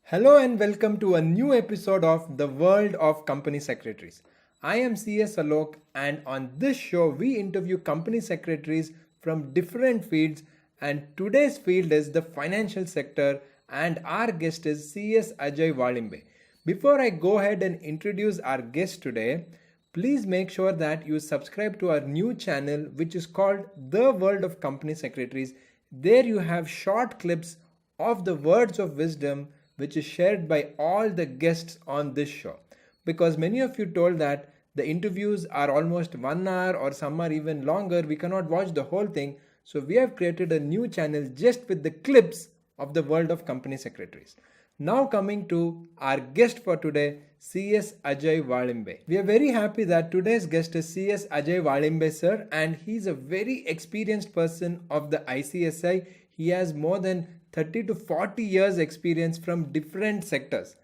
Hello and welcome to a new episode of The World of Company Secretaries. I am CS Alok, and on this show we interview company secretaries from different fields, and today's field is the financial sector, and our guest is CS Ajay Walimbe. Before I go ahead and introduce our guest today, please make sure that you subscribe to our new channel which is called The World of Company Secretaries. There you have short clips of the words of wisdom which is shared by all the guests on this show. Because many of you told that the interviews are almost 1 hour or some are even longer, we cannot watch the whole thing. So we have created a new channel just with the clips of the world of company secretaries. Now coming to our guest for today, CS Ajay Walimbe. We are very happy that today's guest is CS Ajay Walimbe sir, and he's a very experienced person of the ICSI. He has more than 30 to 40 years experience from different sectors.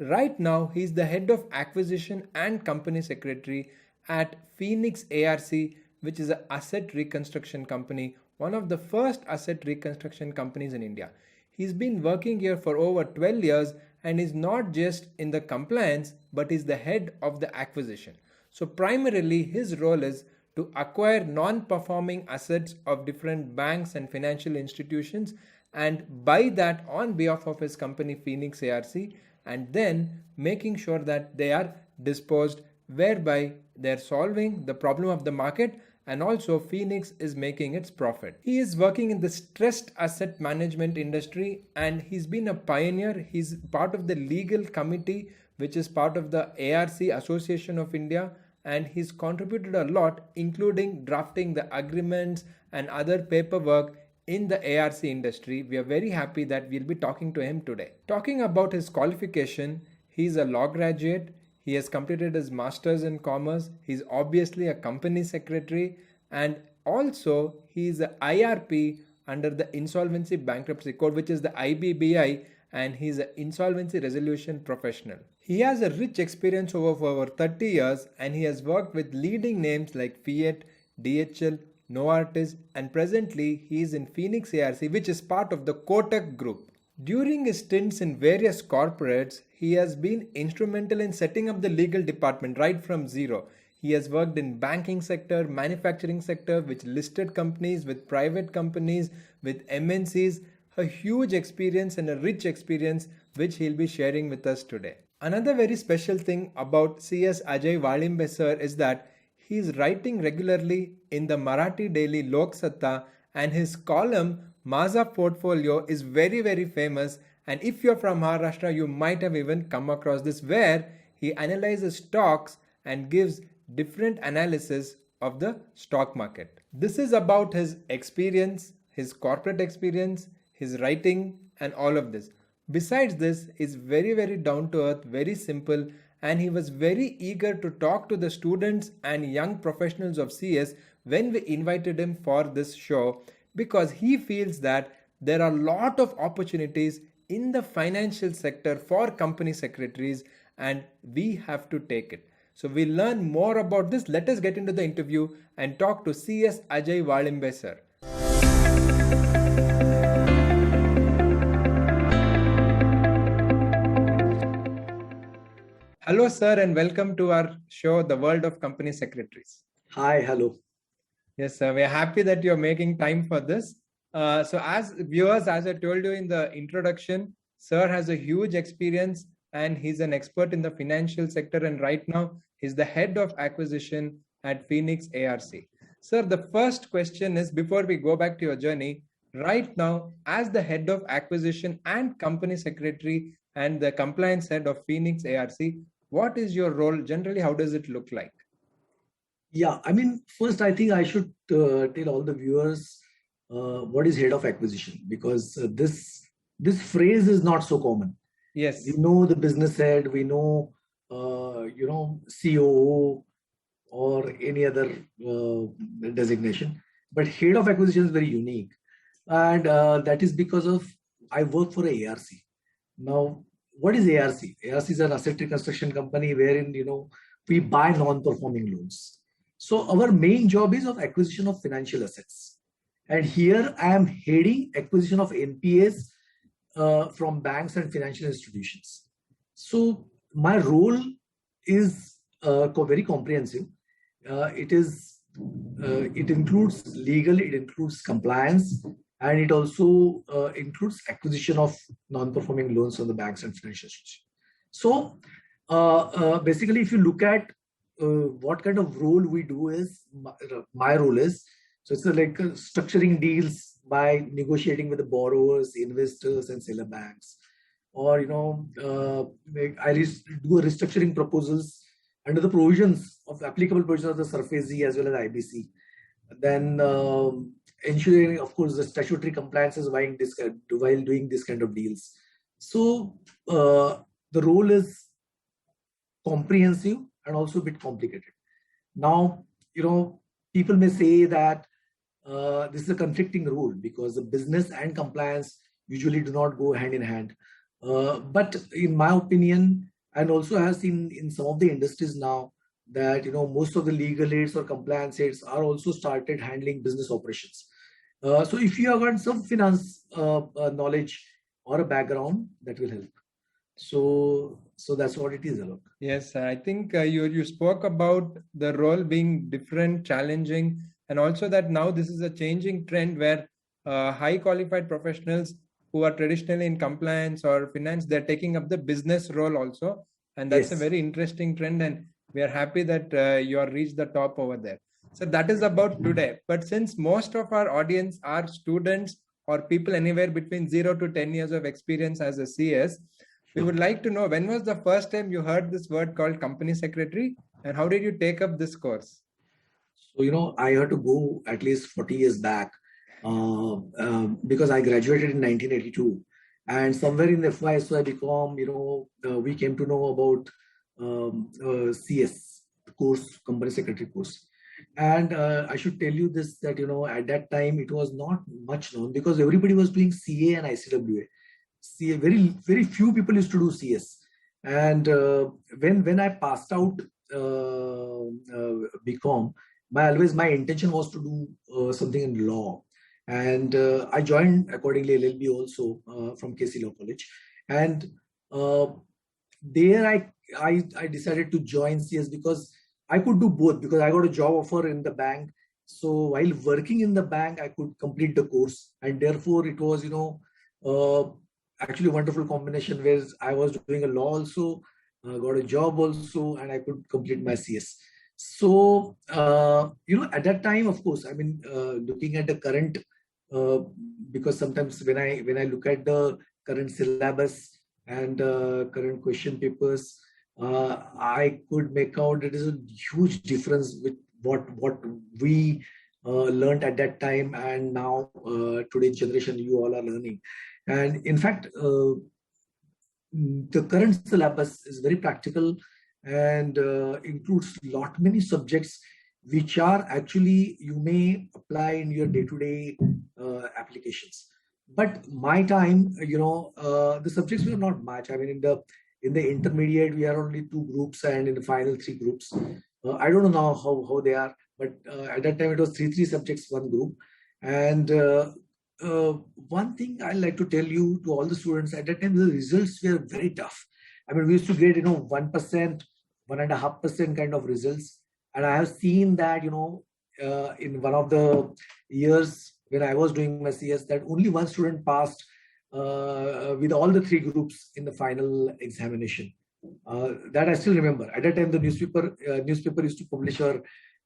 Right now, he is the head of acquisition and company secretary at Phoenix ARC, which is an asset reconstruction company, one of the first asset reconstruction companies in India. He's been working here for over 12 years and is not just in the compliance but is the head of the acquisition. So, primarily, his role is to acquire non performing assets of different banks and financial institutions and buy that on behalf of his company Phoenix ARC, and then making sure that they are disposed, whereby they're solving the problem of the market and also Phoenix is making its profit. He is working in the stressed asset management industry and he's been a pioneer. He's part of the legal committee which is part of the ARC Association of India, and he's contributed a lot including drafting the agreements and other paperwork in the ARC industry. We are very happy that we'll be talking to him today. Talking about his qualification, he's a law graduate. He has completed his master's in commerce. He's obviously a company secretary, and also he's a IRP under the Insolvency Bankruptcy Code, which is the IBBI, and he's an insolvency resolution professional. He has a rich experience over 30 years, and he has worked with leading names like Fiat, DHL, Novartis, and presently he is in Phoenix ARC, which is part of the Kotak Group. During his stints in various corporates, he has been instrumental in setting up the legal department right from zero. He has worked in banking sector, manufacturing sector, with listed companies, with private companies, with MNCs, a huge experience and a rich experience which he'll be sharing with us today. Another very special thing about CS Ajay Walimbe sir is that he is writing regularly in the Marathi daily Lok Satta, and his column Maza Portfolio is very famous, and if you're from Maharashtra you might have even come across this, where he analyzes stocks and gives different analysis of the stock market. This is about his experience, his corporate experience, his writing and all of this. Besides this, he's very down to earth, very simple, and he was very eager to talk to the students and young professionals of CS when we invited him for this show, because he feels that there are a lot of opportunities in the financial sector for company secretaries and we have to take it. So we'll learn more about this. Let us get into the interview and talk to CS Ajay Walimbe sir. Hello, sir, and welcome to our show, The World of Company Secretaries. Hi, hello. Yes, sir. We're happy that you're making time for this. So, as viewers, as I told you in the introduction, sir has a huge experience and he's an expert in the financial sector. And right now, he's the head of acquisition at Phoenix ARC. Sir, the first question is, before we go back to your journey, right now, as the head of acquisition and company secretary and the compliance head of Phoenix ARC, what is your role? Generally, how does it look like? Yeah, I mean, first, I think I should tell all the viewers what is head of acquisition, because this phrase is not so common. Yes. We know the business head, we know COO or any other designation, but head of acquisition is very unique, and that is because of I work for a ARC. Now, what is ARC? ARC is an asset reconstruction company wherein we buy non-performing loans. So our main job is of acquisition of financial assets, and here I am heading acquisition of NPAs from banks and financial institutions. So my role is very comprehensive. It includes legal, it includes compliance, and it also includes acquisition of non-performing loans from the banks and financial institutions. So basically, if you look at what kind of role we do is my role is, so it's like structuring deals by negotiating with the borrowers, investors, and seller banks, or I do restructuring proposals under the provisions of applicable provisions of the SARFAESI as well as IBC. Then ensuring, of course, the statutory compliances while doing this kind of deals. So the role is comprehensive and also a bit complicated. Now, people may say that this is a conflicting role because the business and compliance usually do not go hand in hand. But in my opinion, and also I have seen in some of the industries now that most of the legal aids or compliance aids are also started handling business operations. So if you have got some finance knowledge or a background, that will help. So that's what it is, Alok. Yes, I think you spoke about the role being different, challenging, and also that now this is a changing trend where high qualified professionals who are traditionally in compliance or finance, they're taking up the business role also. And that's a very interesting trend. And we are happy that you are reached the top over there. So that is about today. But since most of our audience are students or people anywhere between 0 to 10 years of experience as a CS, we would like to know, when was the first time you heard this word called company secretary, and how did you take up this course? So, I had to go at least 40 years back because I graduated in 1982. And somewhere in the FY, we came to know about CS course, company secretary course. And I should tell you this, that, at that time, it was not much known because everybody was doing CA and ICWA. CA, very few people used to do CS. And when I passed out BCom, my intention was to do something in law. And I joined accordingly LLB also from KC Law College. And there I decided to join CS because I could do both, because I got a job offer in the bank. So while working in the bank, I could complete the course. And therefore it was, actually a wonderful combination where I was doing a law also, got a job also, and I could complete my CS. So, at that time, of course, looking at the current, because sometimes when I look at the current syllabus and current question papers, I could make out there is a huge difference with what we learned at that time and now today's generation you all are learning. And in fact, the current syllabus is very practical and includes many subjects which are actually you may apply in your day-to-day applications. But my time, the subjects were not much. I mean, in the intermediate, we are only 2 groups, and in the final 3 groups. I don't know now how they are, but at that time it was 3 subjects, 1 group. And one thing I like to tell you to all the students, at that time the results were very tough. I mean, we used to get 1%, 1.5% kind of results. And I have seen that, in one of the years when I was doing my CS, that only 1 student passed with all the 3 groups in the final examination. That I still remember. At that time, the newspaper used to publish our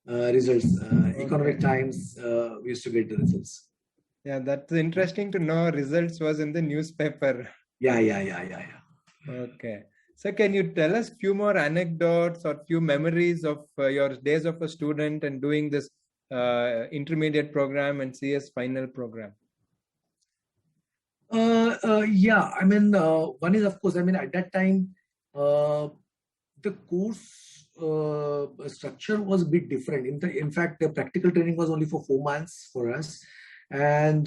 results. Economic Times, we used to get the results. Yeah, that's interesting to know. Results was in the newspaper. Yeah. Okay. So can you tell us few more anecdotes or few memories of your days of a student and doing this intermediate program and CS final program? Yeah, one is, of course, at that time, the course structure was a bit different. In fact, the practical training was only for 4 months for us. And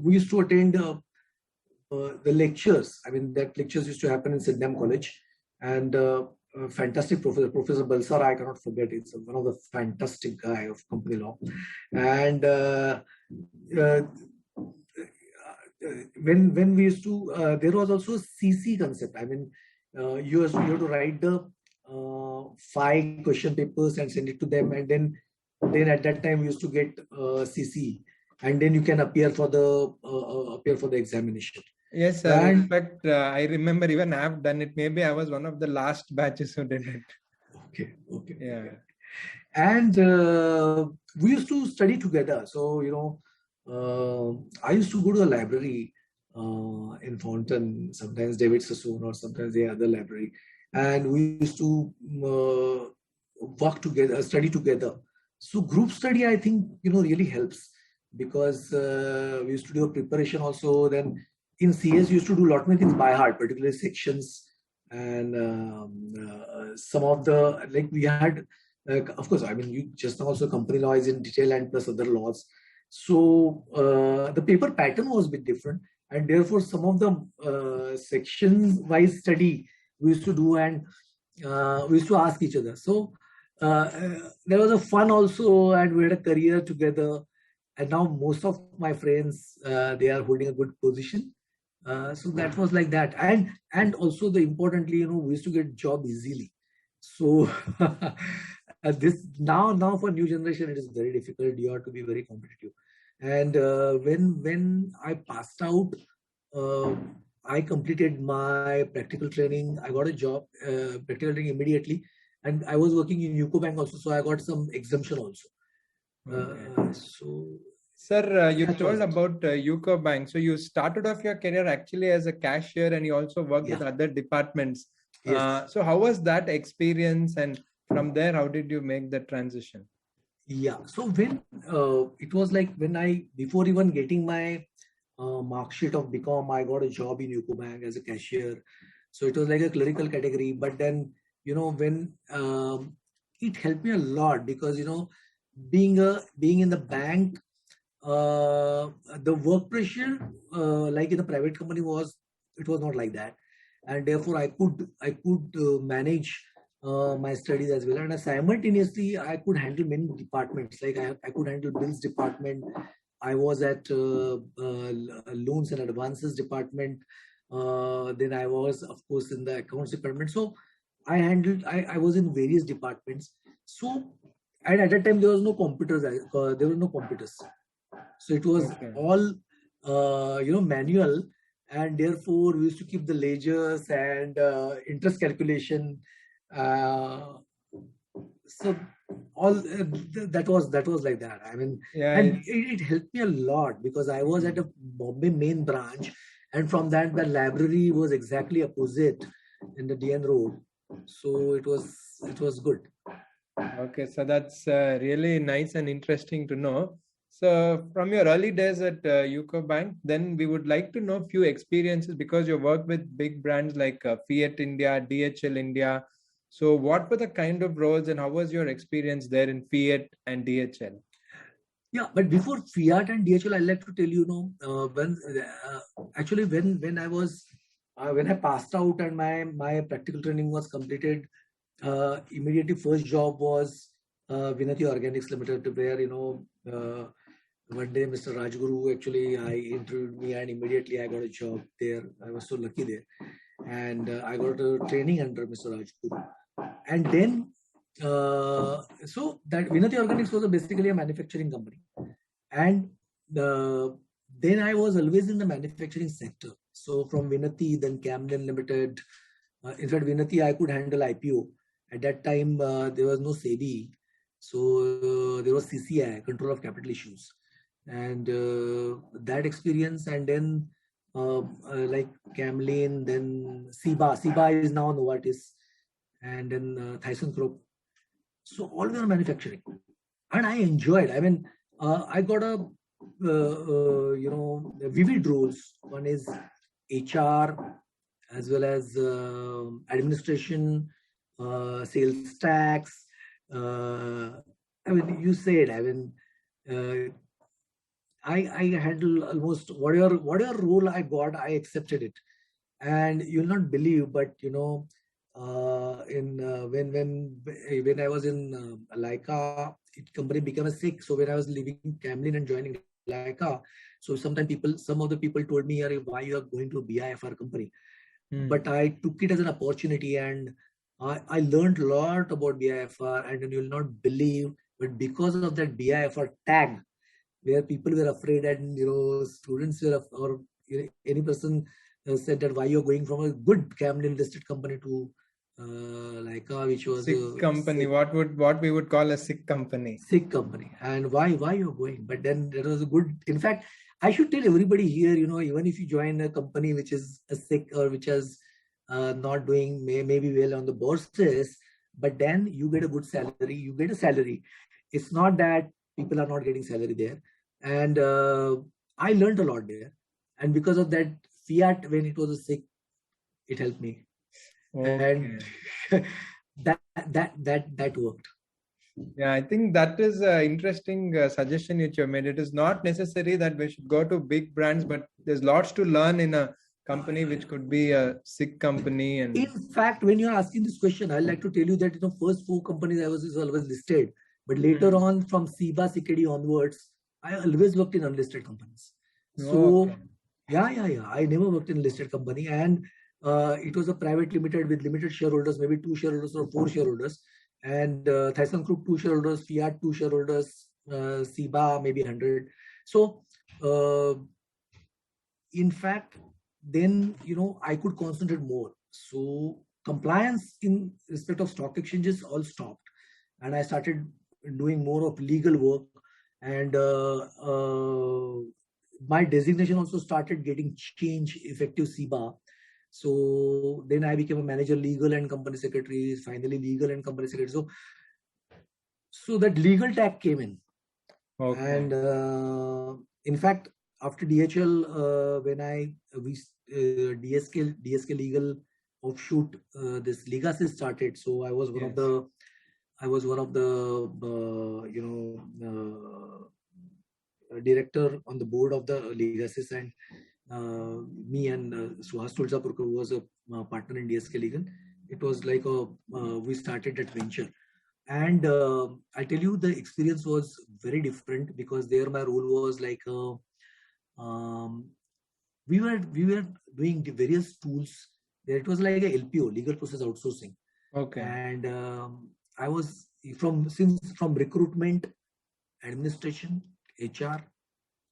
we used to attend the lectures. That lectures used to happen in Sydenham College. And fantastic Professor Balsara, I cannot forget. It's one of the fantastic guy of company law. And when we used to, there was also CC concept. I mean, you have to write the 5 question papers and send it to them, and then at that time we used to get CC, and then you can appear for the examination. Yes, sir. In And fact, I remember even I've done it. Maybe I was one of the last batches who did it. okay. Yeah. And we used to study together. So I used to go to the library in Fountain, sometimes David Sassoon or sometimes the other library, and we used to work together, study together. So group study, I think, really helps, because we used to do a preparation also. Then in CS, we used to do a lot many things by heart, particularly sections, and some of the, like, we had, of course, I mean, you just now also company law is in detail and plus other laws. So the paper pattern was a bit different, and therefore some of the section-wise study we used to do, and we used to ask each other. So there was a fun also, and we had a career together. And now most of my friends, they are holding a good position. So that was like that, and also the importantly, we used to get job easily. So this now for new generation, it is very difficult. You have to be very competitive. And when I passed out, I completed my practical training. I got a job, practical training immediately, and I was working in UCO Bank also, so I got some exemption also. So Sir, you that told was it. about UCO Bank. So you started off your career actually as a cashier, and you also worked with Yeah. other departments. Yes. So how was that experience? And from there, how did you make the transition? Yeah. So when it was like when before even getting my mark sheet of BCom, I got a job in UCO Bank as a cashier. So it was like a clerical category. But then, when it helped me a lot, because being in the bank, the work pressure, like in the private company, it was not like that, and therefore I could manage my studies as well, and simultaneously I could handle many departments. Like I could handle bills department. I was at loans and advances department. Then I was, of course, in the accounts department. So I was in various departments. So, and at that time there was no computers. There were no computers. So it was all manual, and therefore we used to keep the ledgers and interest calculation. So all that was like that. I mean, Yeah, and it helped me a lot, because I was at a Bombay main branch, and from that the library was exactly opposite in the DN Road. So it was good. okay. So that's really nice and interesting to know. So from your early days at UCO Bank, then we would like to know few experiences, because you work with big brands like Fiat India, DHL India. So what were the kind of roles, and how was your experience there in Fiat and DHL? Yeah, but before Fiat and DHL, I'd like to tell when actually when I was when I passed out and my practical training was completed, immediately first job was Vinati Organics Limited, where one day Mr. Rajguru actually I interviewed me, and immediately I got a job there. I was so lucky there, and I got a training under Mr. Rajguru, and then so that Vinati Organics was basically a manufacturing company, and then I was always in the manufacturing sector. So from Vinati, then Camden Limited. In fact, Vinati I could handle IPO. At that time, there was no SEBI, so there was CCI, Control of Capital Issues, and that experience, and then like Camlin, then SIBA. SIBA is now Novartis, and then ThyssenKrupp. So all were manufacturing, and I enjoyed. I mean, I got a vivid roles. One is HR, as well as administration, sales tax. I mean, you said. I mean, I handle almost whatever role I got, I accepted it, and you'll not believe, but in when I was in Leica, it company became a sick. So when I was leaving Camlin and joining Leica, So sometimes some of the people told me, "Arey, why you are going to a BIFR company?" But I took it as an opportunity, and I learned a lot about BIFR, and you will not believe, but because of that BIFR tag, where people were afraid, and students were, or any person said that why you're going from a good Camden listed company to Leica, which was sick a company, what we would call a sick company. sick company, and why you're going. But then there was a good, in fact, I should tell everybody here, even if you join a company which is a sick, or which is not doing maybe well on the bourses, but then you get a good salary, you get a salary. It's not that people are not getting salary there. And I learned a lot there, and because of that, Fiat, when it was a sick, it helped me. And that worked. Yeah, I think that is an interesting suggestion which you made. It is not necessary that we should go to big brands, but there's lots to learn in a company which could be a sick company. And in fact, when you're asking this question, I'd like to tell you that first 4 companies I was always listed, but later on from SIBA CKD onwards, I always worked in unlisted companies. So yeah, I never worked in a listed company, and it was a private limited with limited shareholders, maybe 2 shareholders or 4 shareholders, and ThyssenKrupp 2 shareholders, Fiat 2 shareholders, SIBA maybe 100. So in fact, then I could concentrate more. So compliance in respect of stock exchanges all stopped, and I started doing more of legal work, and my designation also started getting changed effective SIBA. So then I became a manager, legal and company secretary, finally legal and company secretary. So that legal tag came in. And in fact, after DHL, when DSK legal offshoot, this Legacy started. So I was one of the director on the board of the Legacy, and me and Suhas Tulsapurkar, who was a partner in DSK Legal. It was like we started that venture. And I tell you, the experience was very different, because there my role was like we were doing the various tools. There it was like a LPO, legal process outsourcing. And I was from recruitment, administration, HR,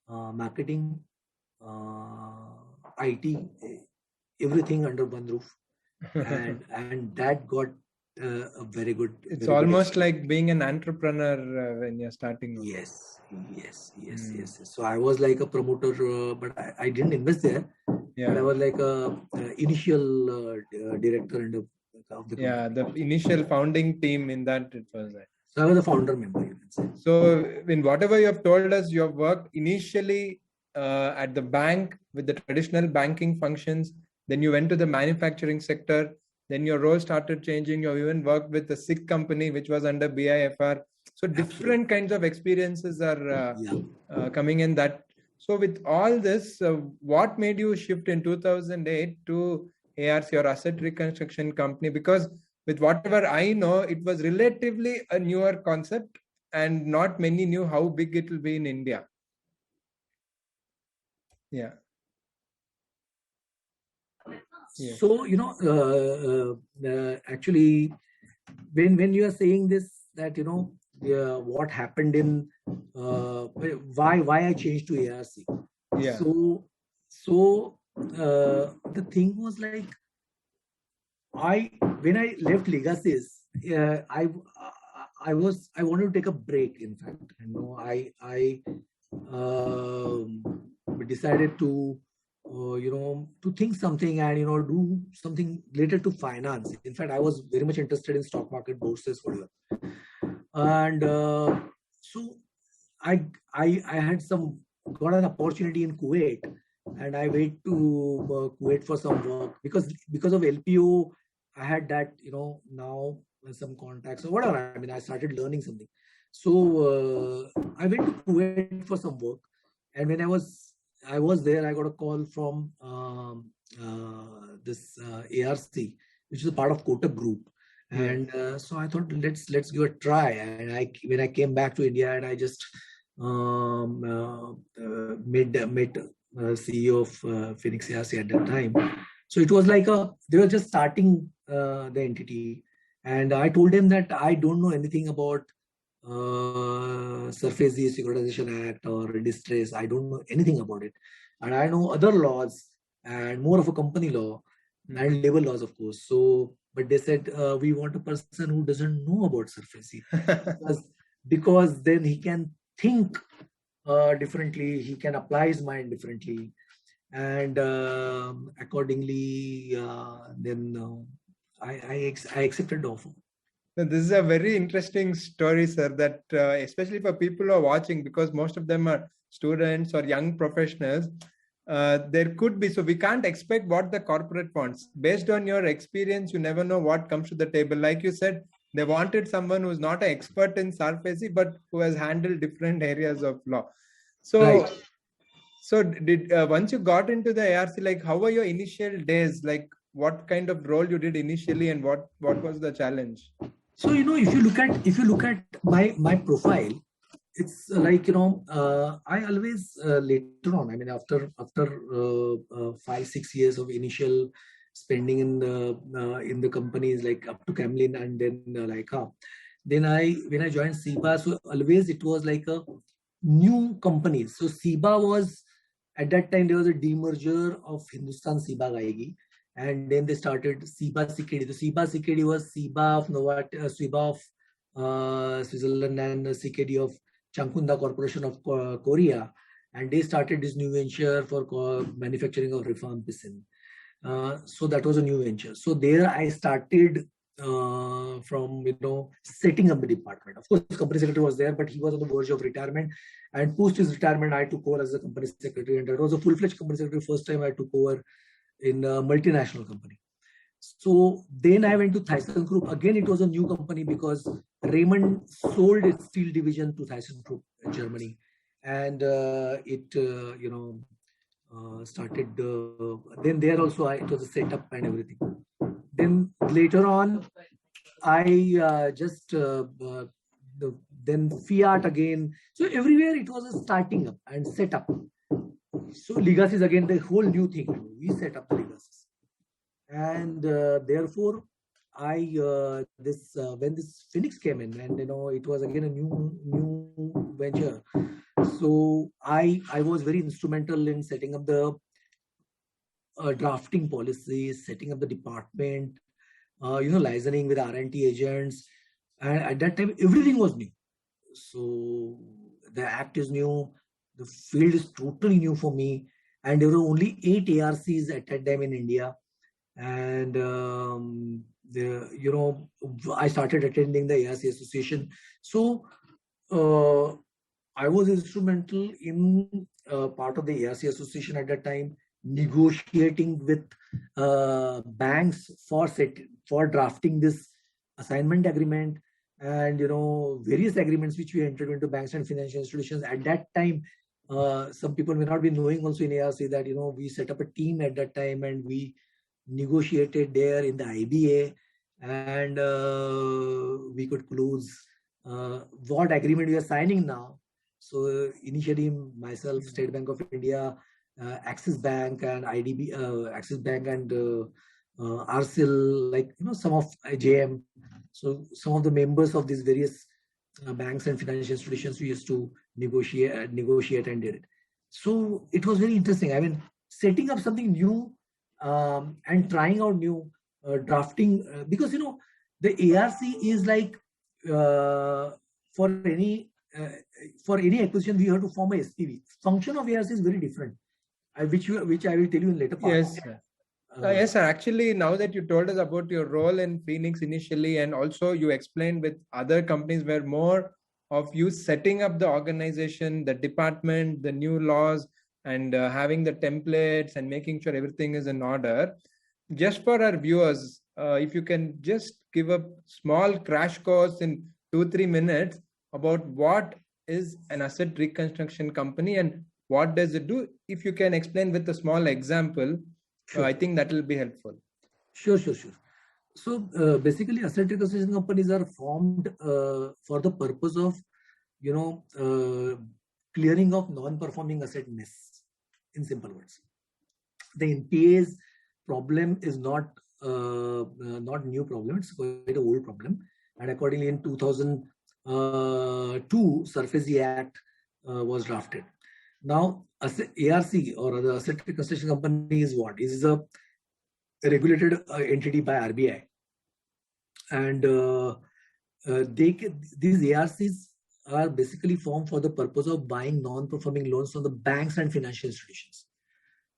marketing, IT, everything under one roof, and that got a very good. It's almost like being an entrepreneur when you're starting. Yes. So I was like a promoter, but I didn't invest there. But I was like a initial director of the company. Yeah, the initial founding team in that it was. So I was a founder member, you can say. So in whatever you have told us, you have worked initially at the bank with the traditional banking functions. Then you went to the manufacturing sector. Then your role started changing. You even worked with the SIG company, which was under BIFR. So different kinds of experiences are coming in that. So with all this, what made you shift in 2008 to ARC, or Asset Reconstruction Company? Because with whatever I know, it was relatively a newer concept, and not many knew how big it will be in India. Yeah. So actually, when you are saying this, that what happened in why I changed to ARC. Yeah. So the thing was like, when I left Legacies, I wanted to take a break. In fact, I decided to to think something, and do something related to finance. In fact, I was very much interested in stock market, bourses, whatever. And so I had got an opportunity in Kuwait, and I went to Kuwait for some work, because of LPO. I had that now some contacts or whatever. I mean, I started learning something. So I went to Kuwait for some work, and when I was there, I got a call from this ARC, which is a part of Kotak Group. And so I thought, let's give it a try. And when I came back to India, and I just met CEO of Phoenix ARC at that time. So it was like they were just starting the entity, and I told them that I don't know anything about Surface Securitization Act or distress. I don't know anything about it, and I know other laws and more of a company law and labor laws, of course. So, but they said we want a person who doesn't know about Surface because then he can think differently, he can apply his mind differently, and accordingly, then I accepted the offer. Now, this is a very interesting story, sir, that especially for people who are watching, because most of them are students or young professionals, there could be, so we can't expect what the corporate wants. Based on your experience, you never know what comes to the table. Like you said, they wanted someone who's not an expert in SARFAESI, but who has handled different areas of law. So, Right. so did once you got into the ARC, like how were your initial days? Like what kind of role you did initially, and what was the challenge? So if you look at my profile, it's like I always later on. I mean, after 5-6 years of initial spending in the companies like up to Camlin and then Leica, then when I joined SIBA, so always it was like a new company. So SIBA was at that time there was a demerger of Hindustan SIBA Gaigi, and then they started SIBA CKD. The SIBA CKD was SIBA of SIBA of Switzerland and CKD of Chankunda Corporation of Korea, and they started this new venture for manufacturing of rifampicin. So that was a new venture. So there I started from setting up the department. Of course, the company secretary was there, but he was on the verge of retirement. And post his retirement, I took over as the company secretary, and that was a full-fledged company secretary. First time I took over in a multinational company. So then I went to ThyssenKrupp. Again, it was a new company because Raymond sold its steel division to ThyssenKrupp in Germany, and it started. Then there also it was a setup and everything. Then later on, I then Fiat again. So everywhere it was a starting up and setup. So legacies again, the whole new thing. We set up the legacies, and therefore when this Phoenix came in, and it was again a new venture. So I was very instrumental in setting up the drafting policies, setting up the department, liaising with R&T agents, and at that time everything was new. So the act is new, the field is totally new for me, and there were only 8 ARCs at that time in India, and I started attending the ARC association. So I was instrumental in part of the ARC association at that time, negotiating with banks for drafting this assignment agreement, and various agreements which we entered into banks and financial institutions at that time. Some people may not be knowing also in ARC that we set up a team at that time, and we negotiated there in the IBA, and we could close what agreement we are signing now. So initially myself, State Bank of India, Axis Bank and Axis Bank and RCL, some of JM. So some of the members of these various banks and financial institutions, we used to negotiate and did it. So it was very interesting. I mean, setting up something new and trying out new drafting, because the ARC is like for any acquisition we have to form a SPV. Function of ARC is very different, which I will tell you in later part. Yes, sir. Yes, sir. Actually, now that you told us about your role in Phoenix initially, and also you explained with other companies where more of you setting up the organization, the department, the new laws, and having the templates and making sure everything is in order. Just for our viewers, if you can just give a small crash course in 2-3 minutes about what is an asset reconstruction company and what does it do. If you can explain with a small example, sure. I think that will be helpful. Sure. So basically, asset reconstruction companies are formed for the purpose of, clearing of non-performing asset mess. In simple words, the NPA's problem is not new problem. It's quite an old problem, and accordingly, in 2002, SARFAESI Act was drafted. Now, ARC or the Asset Reconstruction Company is what? It is a regulated entity by RBI, and these ARCs are basically formed for the purpose of buying non-performing loans from the banks and financial institutions.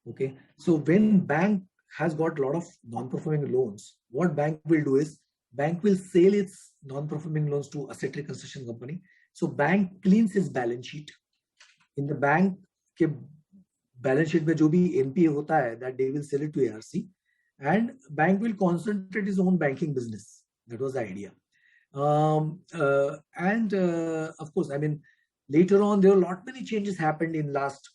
Okay, so when bank has got a lot of non-performing loans, what bank will do is bank will sell its non-performing loans to Asset Reconstruction Company. So bank cleans its balance sheet. In the bank के balance sheet में जो भी NPA होता है, that they will sell it to ARC, and bank will concentrate its own banking business. That was the idea. Of course, I mean, later on there were many changes happened in last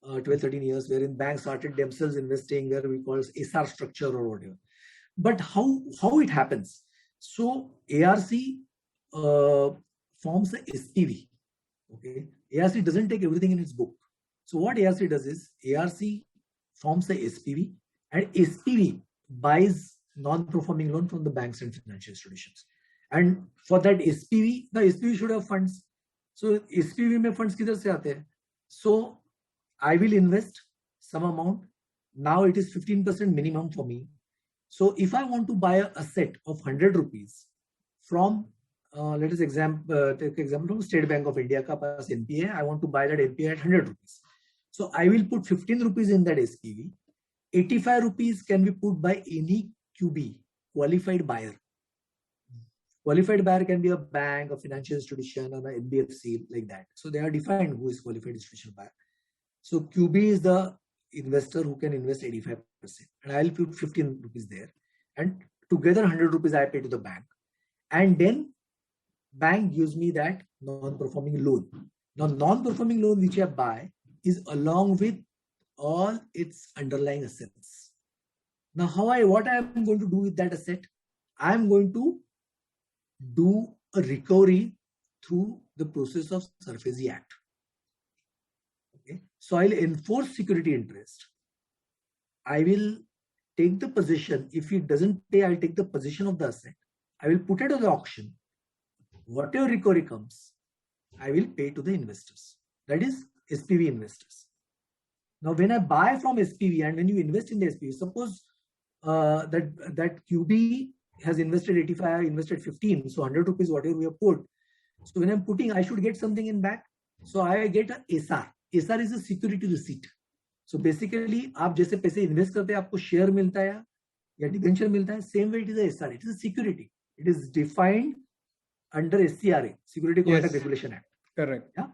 12-13 years, wherein banks started themselves investing where we call SR structure or whatever. But how it happens? So ARC forms a SPV. Okay, ARC doesn't take everything in its book. So what ARC does is ARC forms a SPV, and SPV buys non-performing loan from the banks and financial institutions. And for that SPV, the SPV should have funds. So SPV में funds किधर से आते हैं? So I will invest some amount. Now it is 15% minimum for me. So if I want to buy an asset of 100 rupees from, let us take example from State Bank of India का पास NPA, I want to buy that NPA at 100 rupees. So I will put 15 rupees in that SPV. 85 rupees can be put by any QB, qualified buyer. Qualified buyer can be a bank, a financial institution, or an NBFC, like that. So they are defined who is qualified institutional buyer. So QB is the investor who can invest 85%, and I'll put 15 rupees there, and together 100 rupees I pay to the bank, and then bank gives me that non-performing loan. Now, non-performing loan which I buy is along with all its underlying assets. Now, what I am going to do with that asset? I am going to do a recovery through the process of SARFAESI Act. Okay, so I'll enforce security interest. I will take the possession. If it doesn't pay, I'll take the possession of the asset. I will put it on the auction. Whatever recovery comes, I will pay to the investors. That is SPV investors. Now, when I buy from SPV and when you invest in the SPV, suppose that QB has invested 85, invested 15, so 100 rupees, whatever we have put. So when I'm putting, I should get something in back. So I get a SR. SR is a security receipt. So basically, आप जैसे पैसे invest करते हैं, आपको share मिलता है या debenture मिलता है. Same way it is a SR. It is a security. It is defined under SCRA, Security Contract Regulation Act. Correct. Yeah,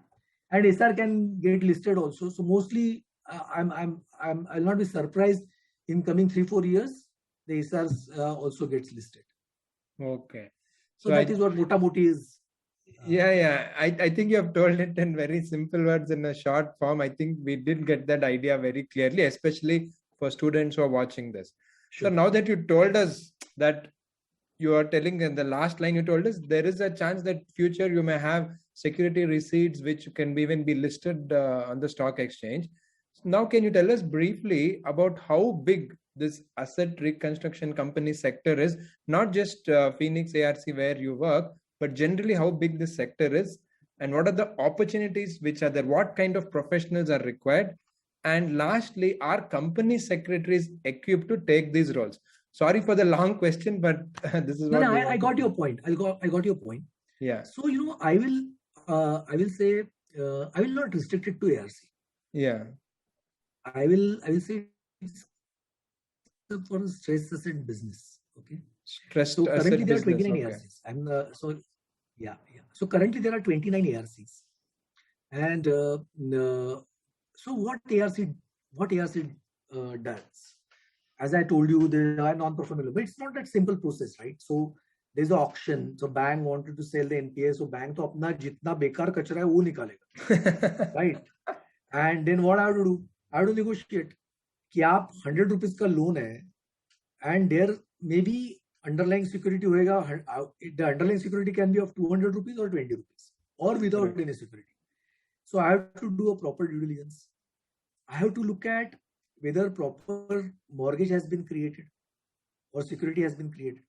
and SR can get listed also. So mostly, I'll not be surprised in coming 3-4 years, the SRs also gets listed. Okay. So that is what Mota Moti is. Yeah. I think you have told it in very simple words in a short form. I think we did get that idea very clearly, especially for students who are watching this. Sure. So now that you told us that you are telling in the last line, you told us there is a chance that future you may have security receipts which can even be listed on the stock exchange. Now, can you tell us briefly about how big this asset reconstruction company sector is, not just Phoenix ARC where you work, but generally how big this sector is, and what are the opportunities which are there, what kind of professionals are required, and lastly, are company secretaries equipped to take these roles? Sorry for the long question, but this is what I got your point. I got your point. Yeah. So I will say I will not restrict it to ARC. Yeah. I will say it's for a stressed asset business. Okay. So currently there are 29 ARCs. So currently there are 29 ARCs, and so what ARC does? As I told you, there are non-performing, but it's not that simple process, right? So there's an auction. So bank wanted to sell the NPA, so bank to apna jitna bekar kachra hai wo nikalega, right? And then what I have to do? I have to negotiate. कि आप 100 rupees का loan है, and there may be underlying security होएगा. The underlying security can be of 200 rupees or 20 rupees, or without any security. So I have to do a proper due diligence. I have to look at whether proper mortgage has been created or security has been created,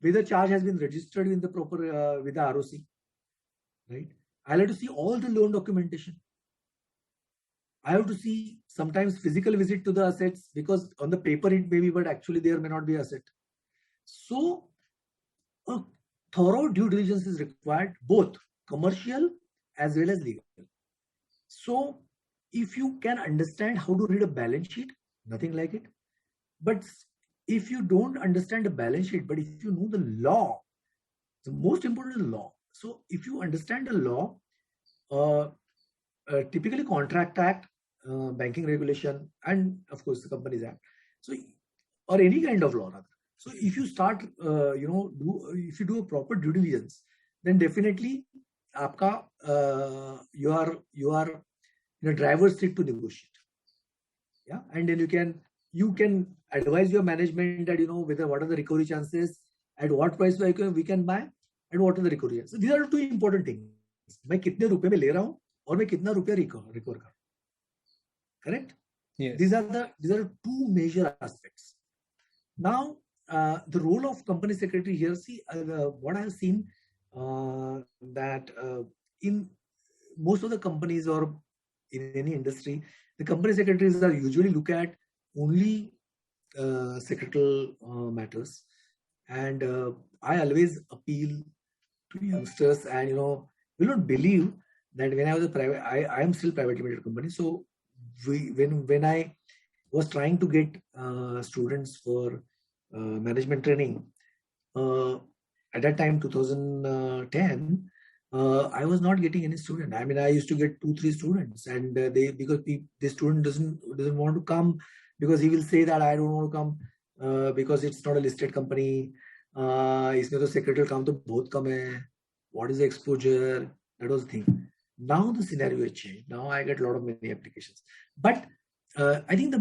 whether charge has been registered in the proper with the ROC, right? I'll have to see all the loan documentation. I have to see sometimes physical visit to the assets, because on the paper it may be, but actually there may not be asset. So a thorough due diligence is required, both commercial as well as legal. So if you can understand how to read a balance sheet, nothing like it. But if you don't understand the balance sheet, but if you know the law, the most important is law. So if you understand the law, typically Contract Act, banking regulation, and of course the Companies Act, so or any kind of law rather. So if you start, if you do a proper due diligence, then definitely you are in a driver's seat to negotiate. Yeah, and then you can advise your management that whether what are the recovery chances, at what price we can buy, and what are the recovery chances. So these are two important things. मैं कितने रुपए में ले रहा हूँ और मैं कितना रुपया recover कर रहा हूँ. Correct? Yes. These are two major aspects. Now, the role of company secretary here, see, what I have seen that in most of the companies or in any industry, the company secretaries are usually look at only secretarial matters, and I always appeal to youngsters, and you will not believe that when I was a private, I am still private limited company. So when I was trying to get students for management training, at that time 2010, I was not getting any student. I mean, I used to get 2-3 students, and because the student doesn't want to come, because he will say that I don't want to come because it's not a listed company. इसमें तो secretarial काम तो बहुत कम है. What is the exposure? That was the thing. Now the scenario has changed. Now I get a lot of many applications. But I think the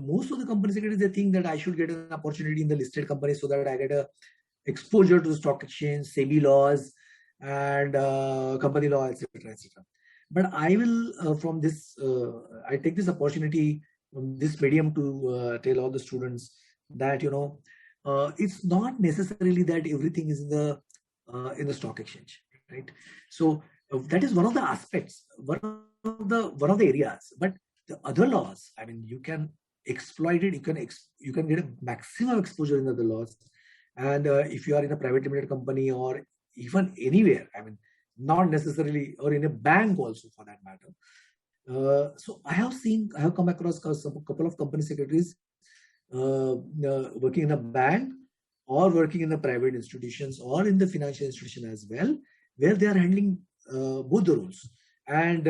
most of the company secretaries, they think that I should get an opportunity in the listed company so that I get a exposure to the stock exchange, SEBI laws, and company law, etc., etc. But I will from this I take this opportunity from this medium to tell all the students that it's not necessarily that everything is in the stock exchange, right? So that is one of the aspects, one of the areas. But the other laws, I mean, you can exploit it. You can get a maximum exposure in the other laws. And if you are in a private limited company or even anywhere, I mean, not necessarily, or in a bank also for that matter. So I have come across a couple of company secretaries working in a bank or working in the private institutions or in the financial institution as well, where they are handling both the roles. And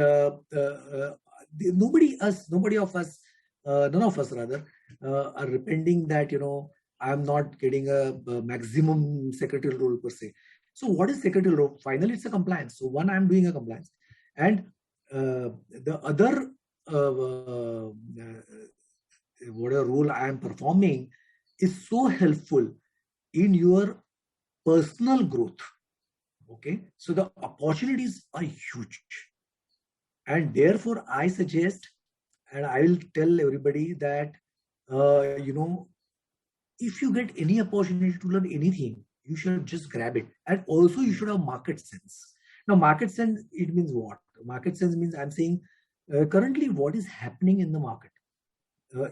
none of us rather are repenting that I'm not getting a maximum secretarial role per se. So what is secretarial role? Finally, it's a compliance. So one, I'm doing a compliance, and the other whatever role I am performing is so helpful in your personal growth. Okay, so the opportunities are huge, and therefore I suggest, and I will tell everybody that if you get any opportunity to learn anything, you should just grab it. And also you should have market sense. Now, market sense, it means what? Market sense means I'm saying currently what is happening in the market,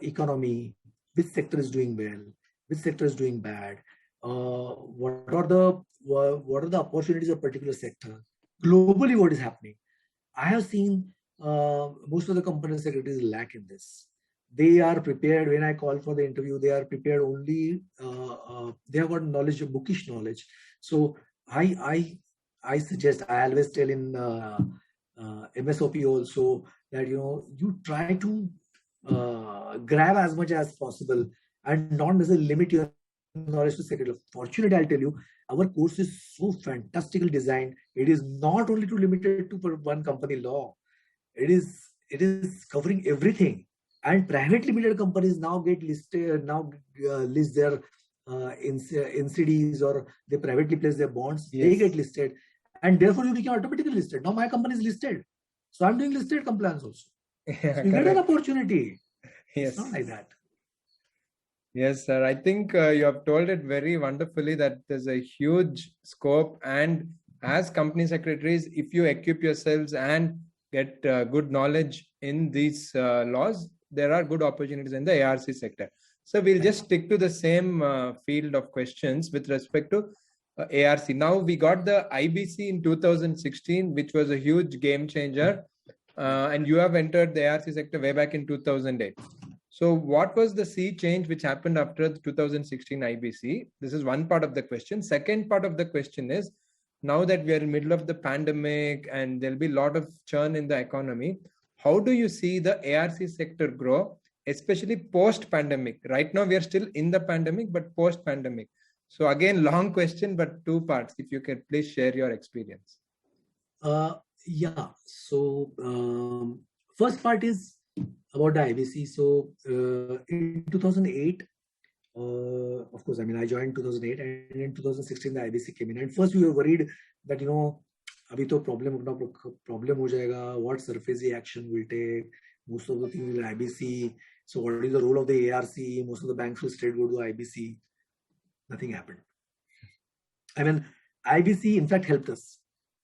economy, which sector is doing well, which sector is doing bad, what are the opportunities of a particular sector, globally what is happening. I have seen most of the company secretaries lack in this. They are prepared. When I call for the interview, they are prepared only. They have got knowledge, bookish knowledge. So I suggest, I always tell in MSOP also that you try to grab as much as possible and not necessarily limit your knowledge to secretarial. Fortunately, I'll tell you, our course is so fantastically designed. It is not only limited to one company law. It is covering everything. And private limited companies now get listed, list their NCDs, or they privately place their bonds. Yes. They get listed, and therefore you become automatically listed. Now my company is listed. So I'm doing listed compliance also. Yeah, So you get an correct. opportunity. It's Yes. not like that. Yes, sir. I think you have told it very wonderfully that there's a huge scope, and as company secretaries, if you equip yourselves and get good knowledge in these laws, there are good opportunities in the ARC sector. So we'll just stick to the same field of questions with respect to ARC. Now we got the IBC in 2016, which was a huge game changer, and you have entered the ARC sector way back in 2008. So, what was the sea change which happened after the 2016 IBC? This is one part of the question. Second part of the question is, now that we are in the middle of the pandemic and there'll be a lot of churn in the economy, how do you see the ARC sector grow, especially post-pandemic? Right now, we are still in the pandemic, but post-pandemic. So, again, long question, but two parts. If you can please share your experience. Yeah. So first part is about the IBC. So in 2008, of course, I mean, I joined 2008, and in 2016 the IBC came in. And first we were worried that abhi to problem ho jayega. What SARFAESI action will take? Most of the things will IBC. So what is the role of the ARC? Most of the banks will straight go to IBC. Nothing happened. I mean, IBC in fact helped us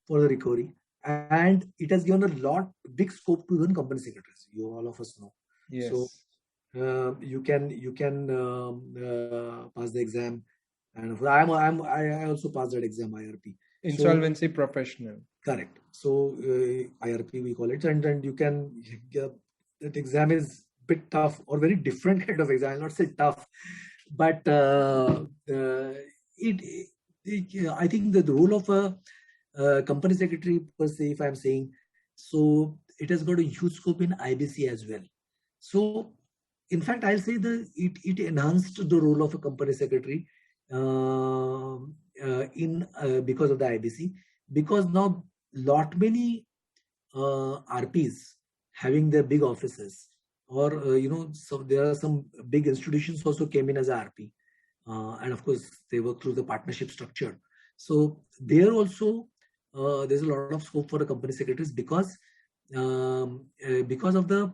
for the recovery, and it has given a big scope to even company secretaries. You all of us know. Yes. So you can pass the exam, and I also passed that exam, IRP. Insolvency professional. Correct. So IRP we call it, and then you can that exam is a bit tough or very different kind of exam. I'll not say tough, but I think the role of a company secretary per se, if I'm saying, so it has got a huge scope in IBC as well. So in fact, I'll say that it enhanced the role of a company secretary because of the IBC, because now many RPs having their big offices, or so there are some big institutions also came in as a RP, and of course they work through the partnership structure. So there also there's a lot of scope for the company secretaries because of the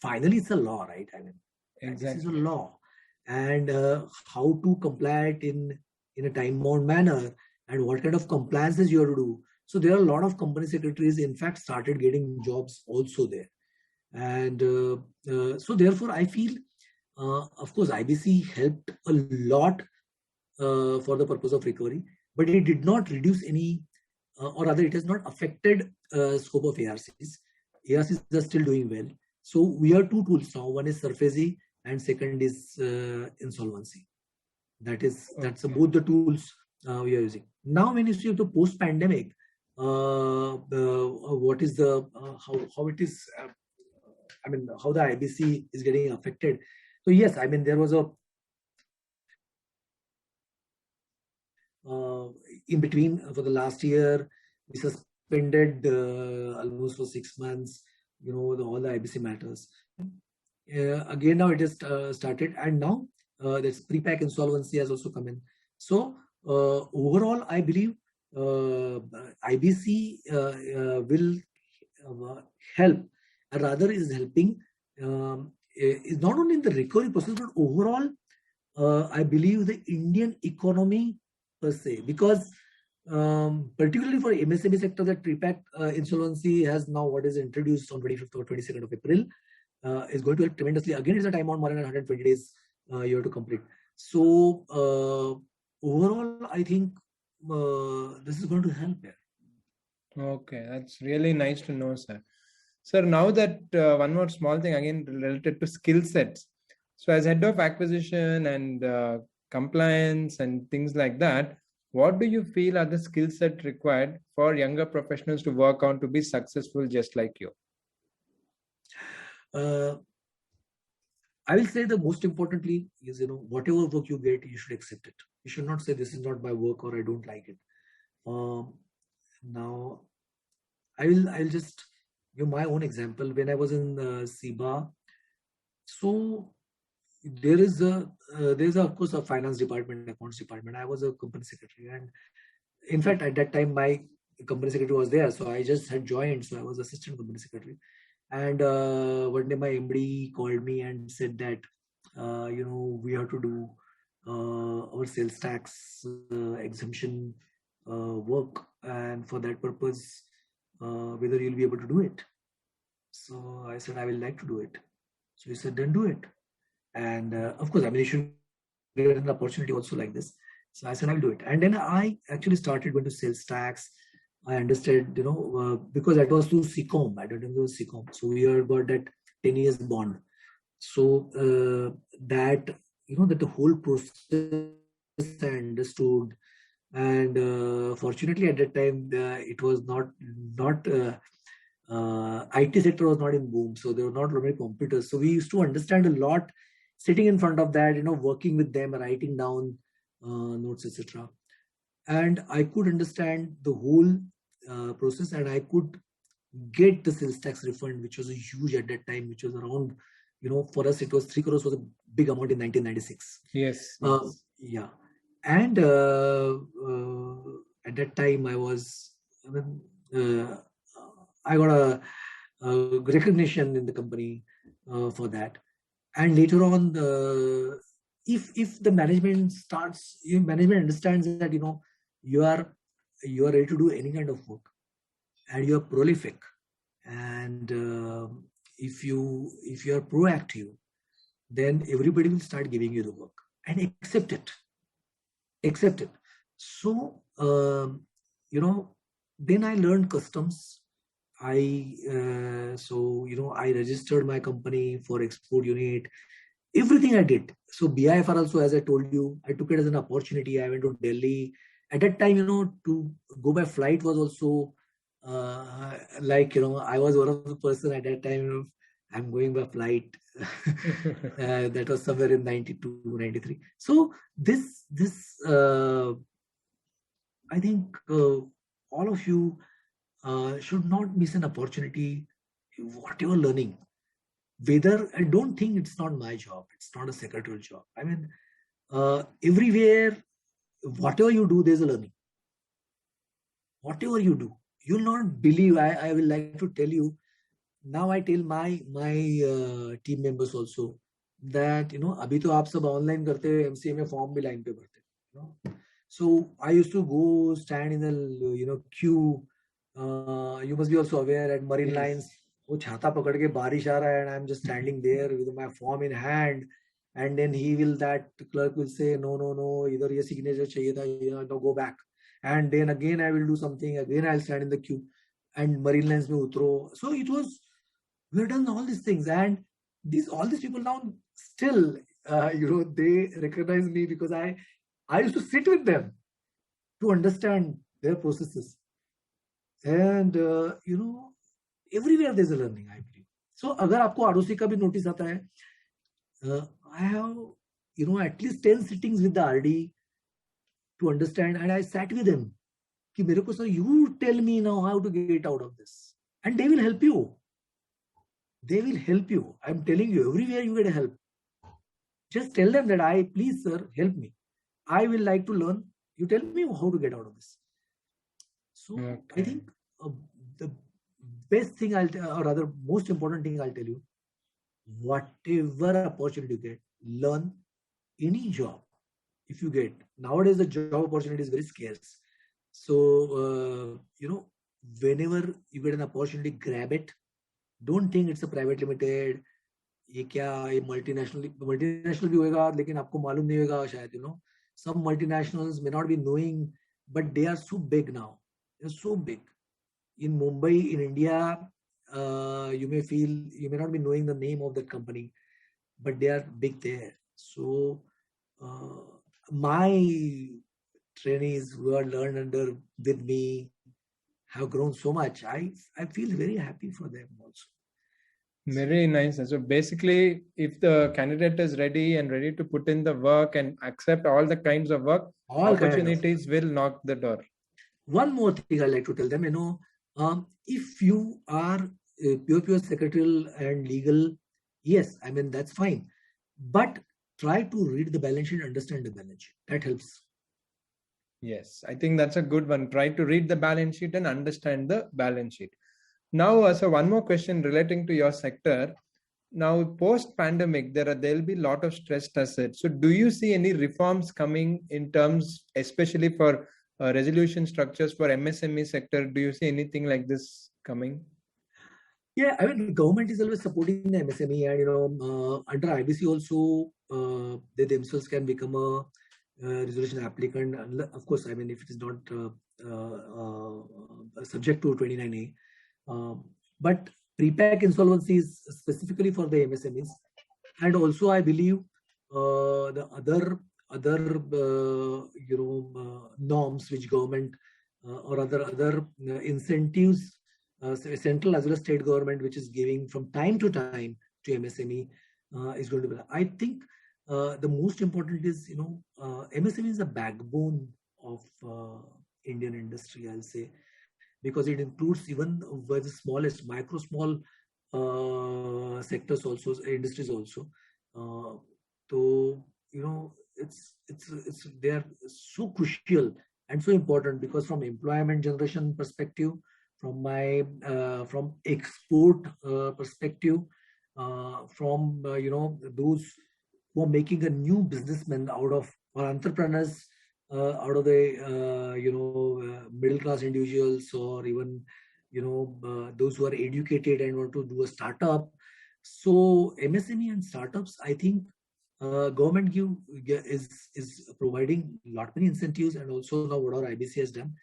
finally it's a law, right? I mean, exactly. This is a law, and how to comply it in a time-bound manner, and what kind of compliances you have to do. So there are a lot of company secretaries, in fact, started getting jobs also there, and so therefore I feel, of course, IBC helped a lot for the purpose of recovery, but it did not reduce any, or rather, it has not affected scope of ARCs. ARCs are still doing well. So we have two tools now. One is SARFAESI, and second is insolvency. That's both the tools we are using. Now, when you see the post-pandemic, what is the how it is? I mean, how the IBC is getting affected. So yes, I mean, there was a in between for the last year, we suspended almost for 6 months, all the IBC matters. Again, now it has started, and now this pre-pack insolvency has also come in. So overall, I believe IBC will help, or rather is helping, is not only in the recovery process, but overall, I believe the Indian economy per se, because particularly for MSME sector, that pre-pack insolvency has now what is introduced on 25th or 22nd of April is going to help tremendously. Again, it's a time on more than 120 days you have to complete. So overall, I think this is going to help here. Okay, that's really nice to know, sir. Sir, now that one more small thing again related to skill sets. So as head of acquisition and compliance and things like that, what do you feel are the skill set required for younger professionals to work on to be successful just like you? I will say the most importantly is, whatever work you get, you should accept it. You should not say this is not my work or I don't like it. Now, I'll just give my own example. When I was in SIBA, so there's of course a finance department, accounts department. I was a company secretary, and in fact at that time my company secretary was there. So I just had joined. So I was assistant company secretary. And one day my MD called me and said that, we have to do our sales tax exemption work. And for that purpose, whether you'll be able to do it. So I said, I will like to do it. So he said, then do it. And of course, I mean, you should get an opportunity also like this. So I said, I'll do it. And then I actually started going to sales tax. I understood, because that was through CCOM. I don't know, it was CCOM. So we had got that 10 years bond. So that, that the whole process I understood. And fortunately at that time, it was not IT sector was not in boom. So there were not many computers. So we used to understand a lot sitting in front of that, working with them, writing down notes, etc. And I could understand the whole process, and I could get the sales tax refund, which was a huge at that time, which was around, for us, it was 3 crores was a big amount in 1996. Yes. Yeah. And at that time, I got a recognition in the company for that. And later on, if the management understands that you are ready to do any kind of work, and you are prolific, and if you are proactive, then everybody will start giving you the work and accept it. So then I learned customs. I registered my company for export unit. Everything I did. So BIFR also, as I told you, I took it as an opportunity. I went to Delhi. At that time, to go by flight was also I was one of the person at that time. I'm going by flight. That was somewhere in 92, 93. So this I think all of you should not miss an opportunity, whatever learning. Whether, I don't think it's not my job. It's not a secretarial job. I mean, everywhere, whatever you do, there's a learning. Whatever you do, you'll not believe. I will like to tell you. Now I tell my team members also that अभी तो आप सब online करते हैं, MCA में form भी line पे भरते हैं. So I used to go stand in the queue. You must be also aware at Marine Lines. वो छाता पकड़ के बारिश आ रहा है, and I'm just standing there with my form in hand, and then that clerk will say, no, इधर ये signature चाहिए था, no, go back. And then again I will do something, again I'll stand in the queue, and Marine Lines में उतरो. So it was, we have done all these things, and all these people now still, they recognize me because I used to sit with them to understand their processes. And everywhere there's a learning, I believe. So अगर आपको ROC का भी notice आता है, I have at least 10 sittings with the RD to understand, and I sat with them कि मेरे को sir, you tell me now how to get out of this, and they will help you. They will help you. I'm telling you, everywhere you get help. Just tell them that please sir, help me. I will like to learn. You tell me how to get out of this. So okay. I think the best thing or rather most important thing I'll tell you, whatever opportunity you get, learn any job. If you get, nowadays the job opportunity is very scarce. So, whenever you get an opportunity, grab it. Don't think it's a private limited. ये multinational भी होगा, लेकिन आपको मालूम नहीं होगा शायद, some multinationals may not be knowing, but they are so big now. They're so big. In Mumbai, in India, you may not be knowing the name of that company, but they are big there. So my trainees who are learned with me have grown so much. I feel very happy for them also. Very nice. So basically, if the candidate is ready to put in the work and accept all the kinds of work, opportunities will knock the door. One more thing I like to tell them, if you are pure secretarial and legal, yes, I mean, that's fine. But try to read the balance sheet, understand the balance sheet. That helps. Yes, I think that's a good one. Try to read the balance sheet and understand the balance sheet. Now, so one more question relating to your sector. Now, post-pandemic, there'll be a lot of stressed assets. So, do you see any reforms coming in terms, especially for resolution structures for MSME sector? Do you see anything like this coming? Yeah, I mean, the government is always supporting the MSME, and under IBC also, they themselves can become a resolution applicant. Of course, I mean, if it is not subject to 29A, but pre-pack insolvency is specifically for the MSMEs, and also I believe the other norms which government or other incentives, central as well as state government, which is giving from time to time to MSME, is going to be. I think the most important is, MSME is a backbone of Indian industry, I'll say, because it includes even the smallest, small sectors also, industries also. So it's they are so crucial and so important, because from employment generation perspective, from export perspective, from those who are making a new businessman out of, or entrepreneurs out of the middle class individuals, or even those who are educated and want to do a startup. So MSME and startups, I think government is providing lot many incentives, and also now whatever IBC has done.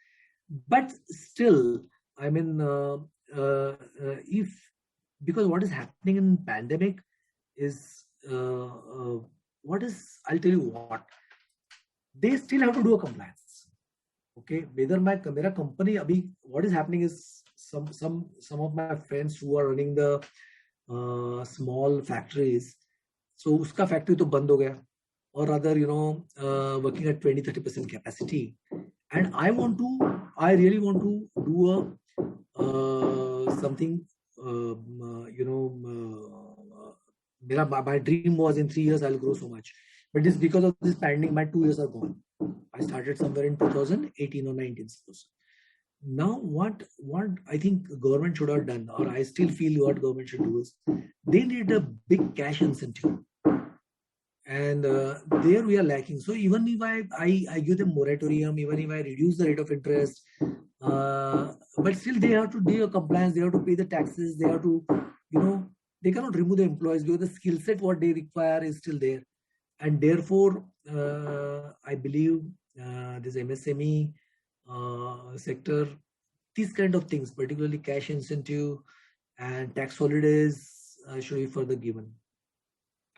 But still, I mean, because what is happening in pandemic is I'll tell you what, they still have to do a compliance. Okay, whether mera company abhi, what is happening is some of my friends who are running the small factories, so uska factory to band ho gaya, or rather working at 20-30% capacity, and I really want to do something. My dream was in 3 years I'll grow so much, but just because of this pandemic, my 2 years are gone. I started somewhere in 2018 or 19. Now, what I think government should have done, or I still feel what government should do, is they need a big cash incentive, and there we are lacking. So even if I give them moratorium, even if I reduce the rate of interest, but still they have to do a compliance, they have to pay the taxes, they have to, they cannot remove the employees, because the skill set what they require is still there. And therefore, I believe this MSME sector, these kind of things, particularly cash incentive and tax holidays, should be further given.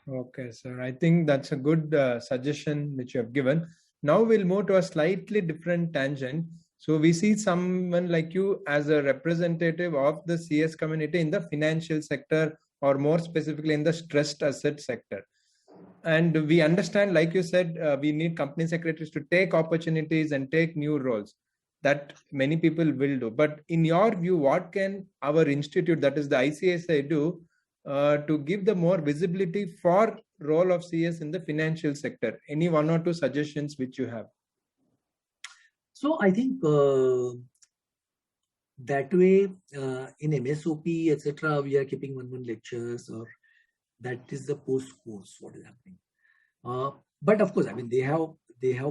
Okay, sir. I think that's a good suggestion which you have given. Now we'll move to a slightly different tangent. So we see someone like you as a representative of the CS community in the financial sector, or more specifically in the stressed asset sector. And we understand, like you said, we need company secretaries to take opportunities and take new roles that many people will do. But in your view, what can our institute, that is the ICSI, do to give the more visibility for role of CS in the financial sector? Any one or two suggestions which you have? So I think that way in MSOP, etc., we are keeping one lectures, or that is the post course what is happening. But of course, I mean, they have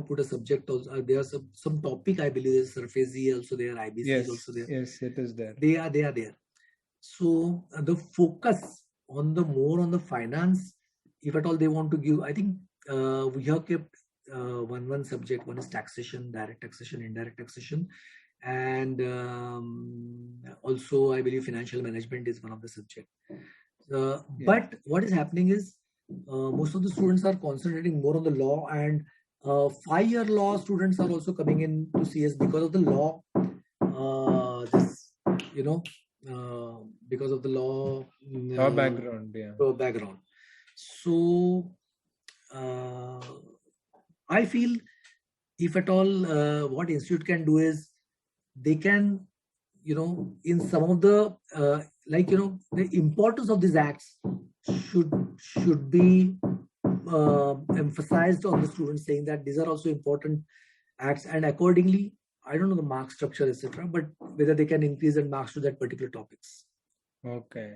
put a subject also. There are some topic, I believe, is SURFACE also there, IBC is also there. Yes, it is there. They are there. So the focus on the finance, if at all they want to give, I think we have kept one subject. One is taxation, direct taxation, indirect taxation, and also I believe financial management is one of the subject. But what is happening is most of the students are concentrating more on the law, and 5-year law students are also coming in to CS because of the law. Because of the law background. So I feel, if at all, what institute can do is they can, in some of the the importance of these acts should be emphasized on the students, saying that these are also important, acts, and accordingly, I don't know the mark structure, etc., but whether they can increase the marks to that particular topics. Okay.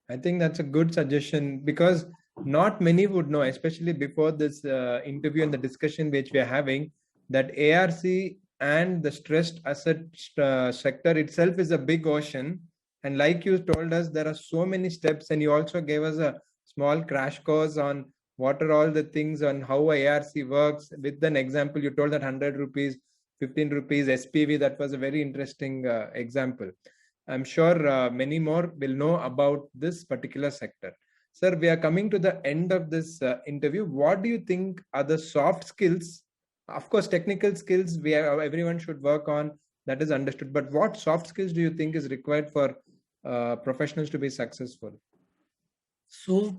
I think that's a good suggestion because not many would know, especially before this interview and the discussion which we are having, that ARC and the stressed asset sector itself is a big ocean. And like you told us, there are so many steps, and you also gave us a small crash course on what are all the things on how ARC works. With an example, you told that 100 rupees, 15 rupees SPV. That was a very interesting example. I'm sure many more will know about this particular sector. Sir, we are coming to the end of this interview. What do you think are the soft skills? Of course, technical skills everyone should work on. That is understood. But what soft skills do you think is required for professionals to be successful? So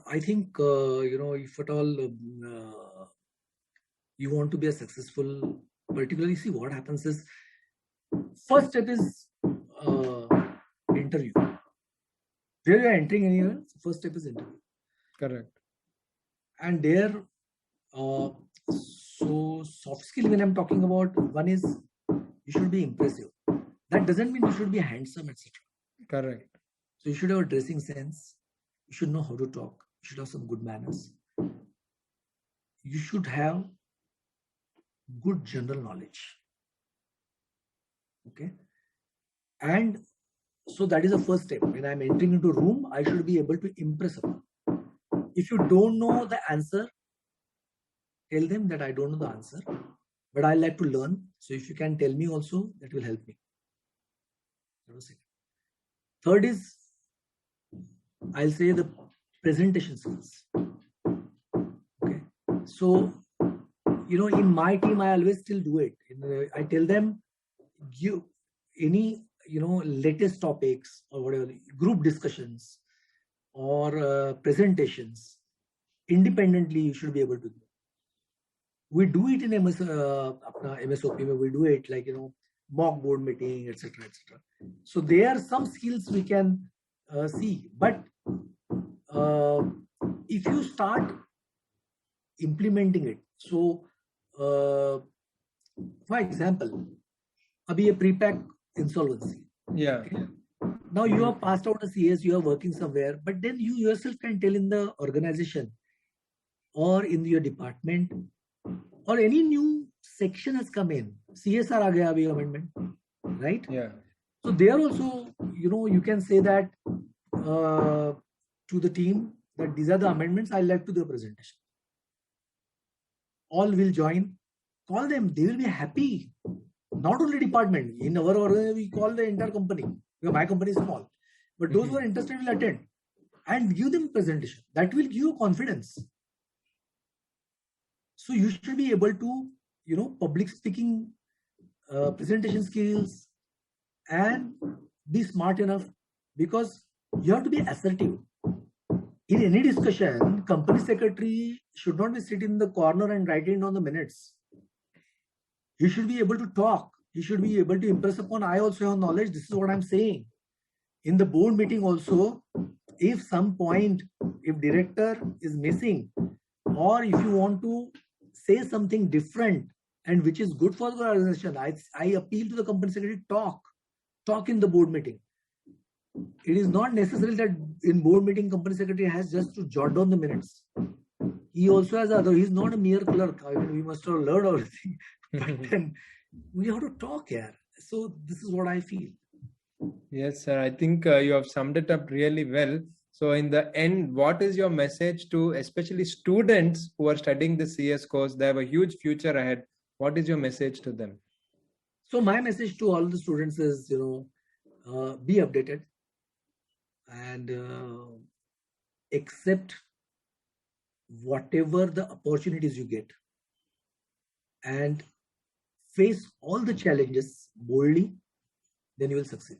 I think if at all you want to be a successful, particularly, see what happens is first step is interview. Where you are entering anywhere, first step is interview. Correct. And there, so soft skill when I'm talking about, one is you should be impressive. That doesn't mean you should be handsome, etc. Correct. So you should have a dressing sense. You should know how to talk. You should have some good manners. You should have good general knowledge. Okay. And so that is the first step. When I'm entering into a room, I should be able to impress upon. If you don't know the answer, tell them that I don't know the answer, but I like to learn. So if you can tell me also, that will help me. That was it. Third is, I'll say the presentation skills. Okay. So, in my team, I always still do it. I tell them, give any, latest topics or whatever, group discussions or presentations, independently, you should be able to do. We do it in MSOP, we do it like, mock board meeting, etc., etc. So there are some skills we can see, but if you start implementing it, so for example, abhi a pre-pack insolvency. Yeah. Okay? Now you are passed out a CS, you are working somewhere, but then you yourself can tell in the organization or in your department or any new section has come in. CSR aa gaya abhi amendment, right? Yeah. So there also, you can say that to the team that these are the amendments I left to the presentation. All will join. Call them. They will be happy. Not only department. In our organization, we call the entire company. My company is small. But those who are interested will attend and give them presentation. That will give you confidence. So you should be able to, public speaking, presentation skills, and be smart enough, because you have to be assertive. In any discussion, company secretary should not be sitting in the corner and writing down the minutes. You should be able to talk. You should be able to impress upon, I also have knowledge, this is what I'm saying. In the board meeting also, if some point, if director is missing, or if you want to say something different and which is good for the organization, I appeal to the company secretary, talk in the board meeting. It is not necessary that in board meeting, company secretary has just to jot down the minutes. He also has he's not a mere clerk. I mean, we must have learned everything. But then we have to talk here. So this is what I feel. Yes, sir. I think you have summed it up really well. So in the end, what is your message to especially students who are studying the CS course? They have a huge future ahead. What is your message to them? So my message to all the students is, be updated and accept whatever the opportunities you get and face all the challenges boldly, then you will succeed.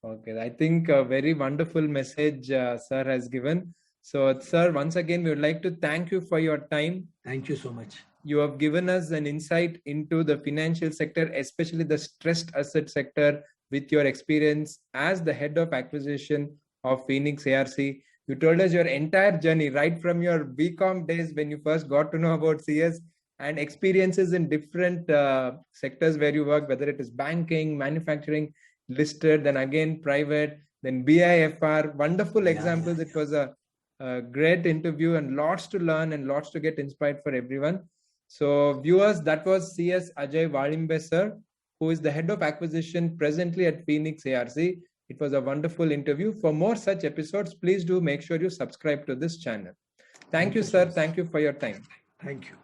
Okay, I think a very wonderful message sir has given. So sir, once again, we would like to thank you for your time. Thank you so much. You have given us an insight into the financial sector, especially the stressed asset sector, with your experience as the head of acquisition of Phoenix ARC. You told us your entire journey, right from your BCom days when you first got to know about CS and experiences in different sectors where you work, whether it is banking, manufacturing, listed, then again private, then BIFR. Wonderful examples. It was a great interview and lots to learn and lots to get inspired for everyone. So viewers, that was CS Ajay Valimbe sir, who is the head of acquisition presently at Phoenix ARC. It was a wonderful interview. For more such episodes, please do make sure you subscribe to this channel. Thank you, sir. Thank you for your time. Thank you.